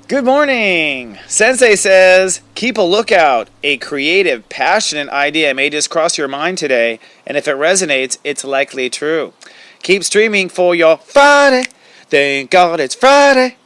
Good morning! Sensei says, keep a lookout. A creative, passionate idea may just cross your mind today, and if it resonates, it's likely true. Keep streaming for your Friday. Thank God it's Friday.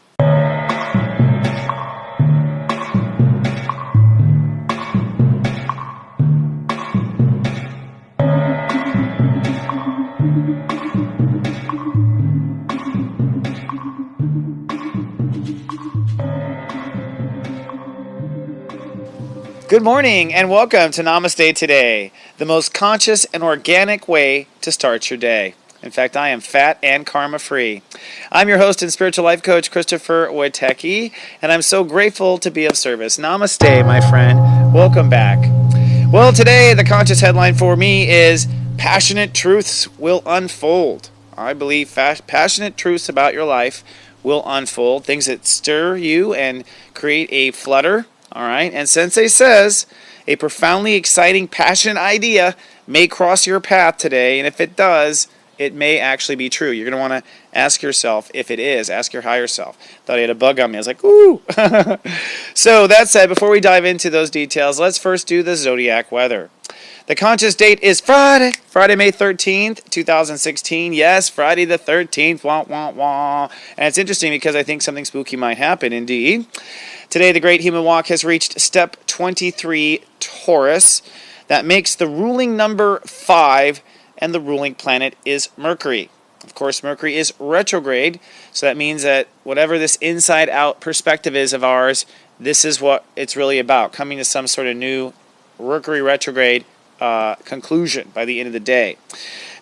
Good morning and welcome to Namaste today, the most conscious and organic way to start your day. In fact, I am fat and karma free. I'm your host and spiritual life coach, stepº23, and I'm so grateful to be of service. Namaste, my friend. Welcome back. Well, today the conscious headline for me is Passionate Truths Will Unfold. I believe passionate truths about your life will unfold, things that stir you and create a flutter. All right, and Sensei says a profoundly exciting, passionate idea may cross your path today, and if it does, it may actually be true. You're going to want to ask yourself if it is. Ask your higher self. Thought I had a bug on me. I was like, ooh. So that said, before we dive into those details, let's first do the Zodiac weather. The conscious date is Friday, May 13th, 2016. Yes, Friday the 13th, wah, wah, wah. And it's interesting because I think something spooky might happen, indeed. Today, the great human walk has reached step 23, Taurus. That makes the ruling number 5, and the ruling planet is Mercury. Of course, Mercury is retrograde, so that means that whatever this inside-out perspective is of ours, this is what it's really about, coming to some sort of new Mercury retrograde conclusion by the end of the day.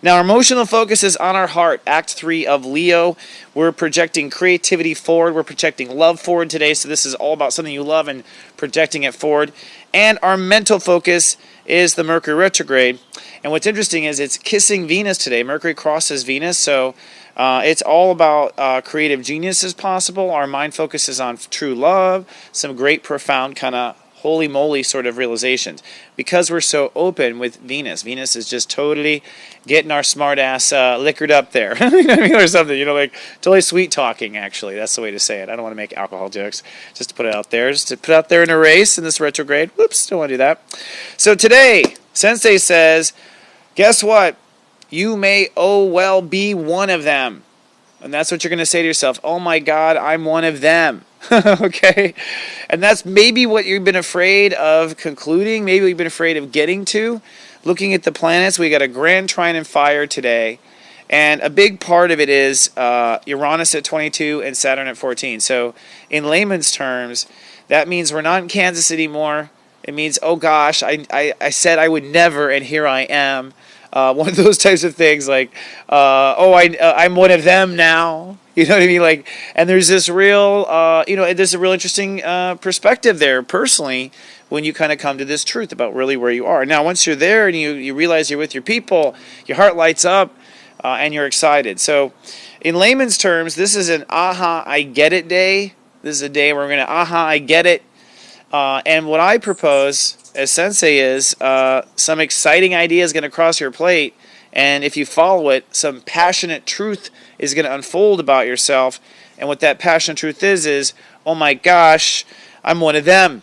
Now, our emotional focus is on our heart, Act 3 of Leo. We're projecting creativity forward. We're projecting love forward today, so this is all about something you love and projecting it forward. And our mental focus is the Mercury retrograde. And what's interesting is it's kissing Venus today. Mercury crosses Venus, so it's all about creative genius as possible. Our mind focuses on true love, some great, profound kind of holy moly sort of realizations. Because we're so open with Venus. Venus is just totally getting our smart ass liquored up there. You know what I mean? Or something, like totally sweet talking, actually. That's the way to say it. I don't want to make alcohol jokes. Just to put it out there. Just to put it out there in a race in this retrograde. Whoops, don't want to do that. So today, Sensei says, guess what? You may well be one of them. And that's what you're going to say to yourself. Oh my God, I'm one of them. Okay? And that's maybe what you've been afraid of concluding. Maybe you've been afraid of getting to. Looking at the planets, we got a grand trine in fire today. And a big part of it is Uranus at 22 and Saturn at 14. So in layman's terms, that means we're not in Kansas anymore. It means, oh gosh, I said I would never, and here I am. One of those types of things like, I'm one of them now. You know what I mean? Like, and there's this real, there's a real interesting perspective there personally when you kind of come to this truth about really where you are. Now, once you're there and you realize you're with your people, your heart lights up and you're excited. So in layman's terms, this is an aha, I get it day. This is a day where we're going to aha, I get it. And what I propose as Sensei is some exciting idea is going to cross your plate, and if you follow it, some passionate truth is going to unfold about yourself. And what that passionate truth is, oh my gosh, I'm one of them.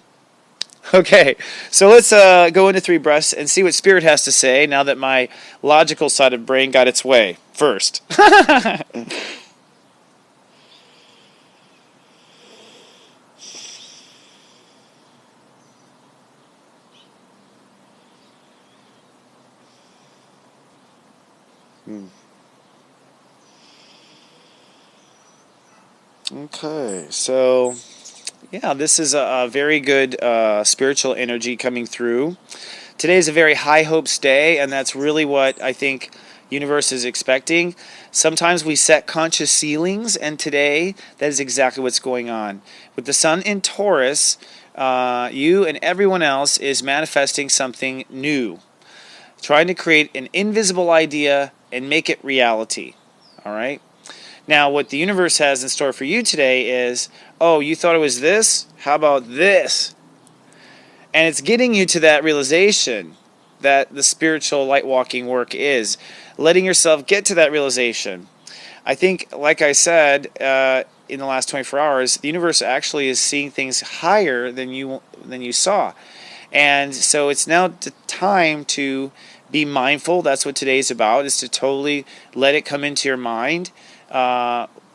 Okay, so let's go into 3 breaths and see what Spirit has to say now that my logical side of brain got its way first. Okay, so yeah, this is a very good spiritual energy coming through. Today is a very high hopes day, and that's really what I think universe is expecting. Sometimes we set conscious ceilings, and today that is exactly what's going on. With the sun in Taurus, you and everyone else is manifesting something new, trying to create an invisible idea and make it reality. All right? Now, what the universe has in store for you today is, oh, you thought it was this? How about this? And it's getting you to that realization that the spiritual light walking work is. Letting yourself get to that realization. I think, like I said, in the last 24 hours, the universe actually is seeing things higher than you saw. And so it's now the time to be mindful. That's what today's about, is to totally let it come into your mind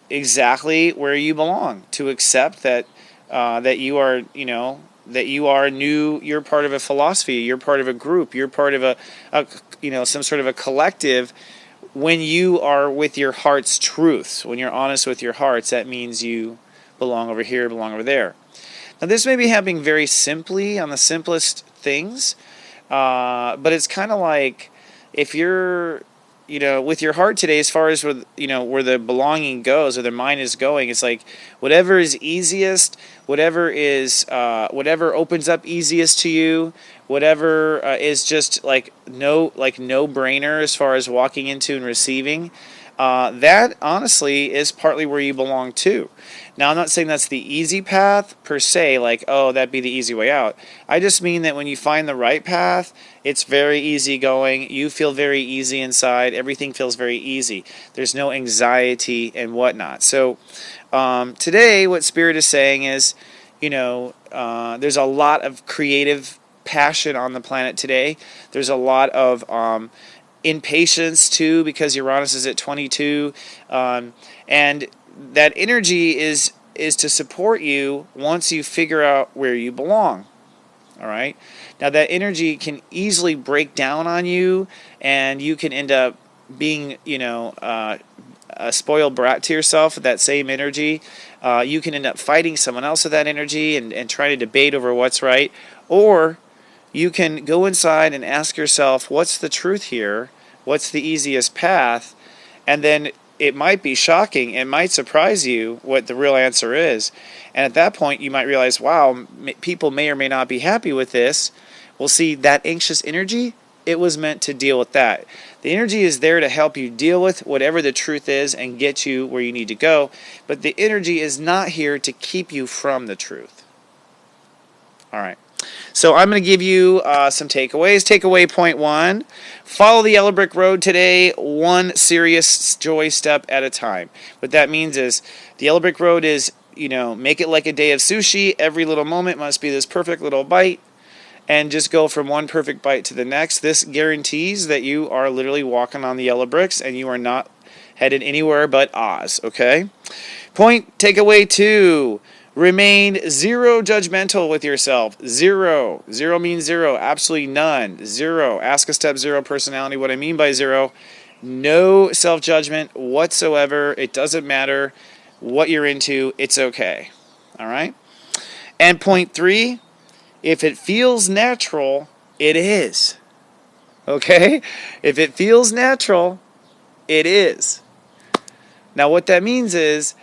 exactly where you belong, to accept that that you are, that you are new, you're part of a philosophy, you're part of a group, you're part of a some sort of a collective. When you are with your heart's truths, when you're honest with your hearts, that means you belong over here, belong over there. Now, this may be happening very simply on the simplest things, but it's kind of like if you're, with your heart today, as far as where, where the belonging goes, or the mind is going, it's like whatever is easiest, whatever opens up easiest to you, whatever is just like no brainer as far as walking into and receiving. That honestly is partly where you belong too. Now, I'm not saying that's the easy path per se, like, oh, that'd be the easy way out. I just mean that when you find the right path, it's very easy going. You feel very easy inside. Everything feels very easy. There's no anxiety and whatnot. So today, what Spirit is saying is, there's a lot of creative passion on the planet today. There's a lot of impatience too, because Uranus is at 22, and that energy is to support you once you figure out where you belong. All right. Now, that energy can easily break down on you, and you can end up being, a spoiled brat to yourself with that same energy. You can end up fighting someone else with that energy and trying to debate over what's right. Or you can go inside and ask yourself, what's the truth here? What's the easiest path? And then it might be shocking. It might surprise you what the real answer is. And at that point, you might realize, wow, people may or may not be happy with this. Well, see, that anxious energy, it was meant to deal with that. The energy is there to help you deal with whatever the truth is and get you where you need to go. But the energy is not here to keep you from the truth. All right. So I'm going to give you some takeaways. Takeaway point 1, follow the yellow brick road today, one serious joy step at a time. What that means is the yellow brick road is, make it like a day of sushi. Every little moment must be this perfect little bite, and just go from one perfect bite to the next. This guarantees that you are literally walking on the yellow bricks and you are not headed anywhere but Oz, okay? Takeaway 2. Remain zero judgmental with yourself. Zero. Zero means zero. Absolutely none. Zero. Ask a step 0 personality. What I mean by zero, no self-judgment whatsoever. It doesn't matter what you're into. It's okay. All right? And point 3, if it feels natural, it is. Okay? If it feels natural, it is. Now, what that means is,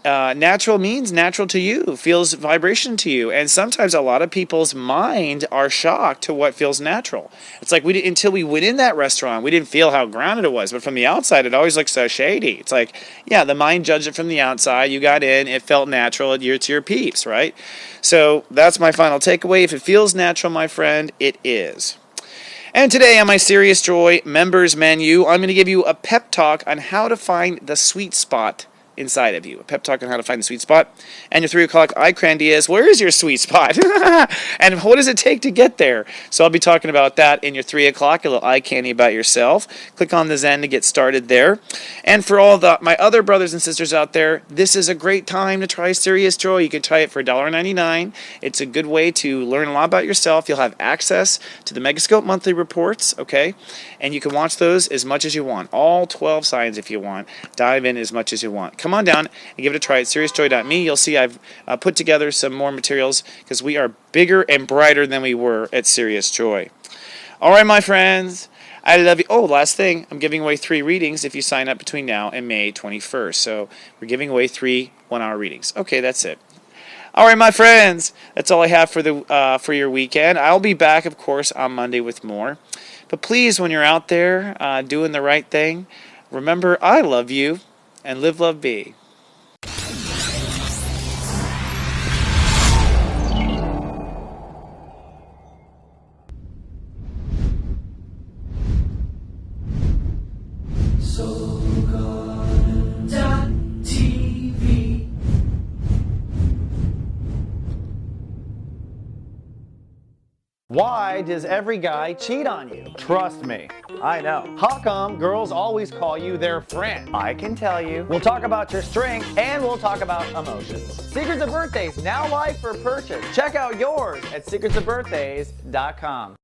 natural means natural to you, feels vibration to you. And sometimes a lot of people's mind are shocked to what feels natural. It's like until we went in that restaurant, we didn't feel how grounded it was. But from the outside, it always looks so shady. It's like, yeah, the mind judged it from the outside. You got in, it felt natural. It's your peeps, right? So that's my final takeaway. If it feels natural, my friend, it is. And today on my Serious Joy members menu, I'm going to give you a pep talk on how to find the sweet spot inside of you. A pep talk on how to find the sweet spot. And your 3 o'clock eye candy is, where is your sweet spot? And what does it take to get there? So I'll be talking about that in your 3 o'clock, a little eye candy about yourself. Click on the Zen to get started there. And for all my other brothers and sisters out there, this is a great time to try Serious Joy. You can try it for $1.99. It's a good way to learn a lot about yourself. You'll have access to the Megascope monthly reports, okay? And you can watch those as much as you want. All 12 signs if you want. Dive in as much as you want. Come on down and give it a try at seriousjoy.me. You'll see I've put together some more materials because we are bigger and brighter than we were at Serious Joy. All right, my friends. I love you. Oh, last thing. I'm giving away 3 readings if you sign up between now and May 21st. So we're giving away 3 one-hour readings. Okay, that's it. All right, my friends. That's all I have for your weekend. I'll be back, of course, on Monday with more. But please, when you're out there doing the right thing, remember I love you and live, love, be. So God Why does every guy cheat on you? Trust me, I know. How come girls always call you their friend? I can tell you. We'll talk about your strengths and we'll talk about emotions. Secrets of Birthdays, now live for purchase. Check out yours at secretsofbirthdays.com.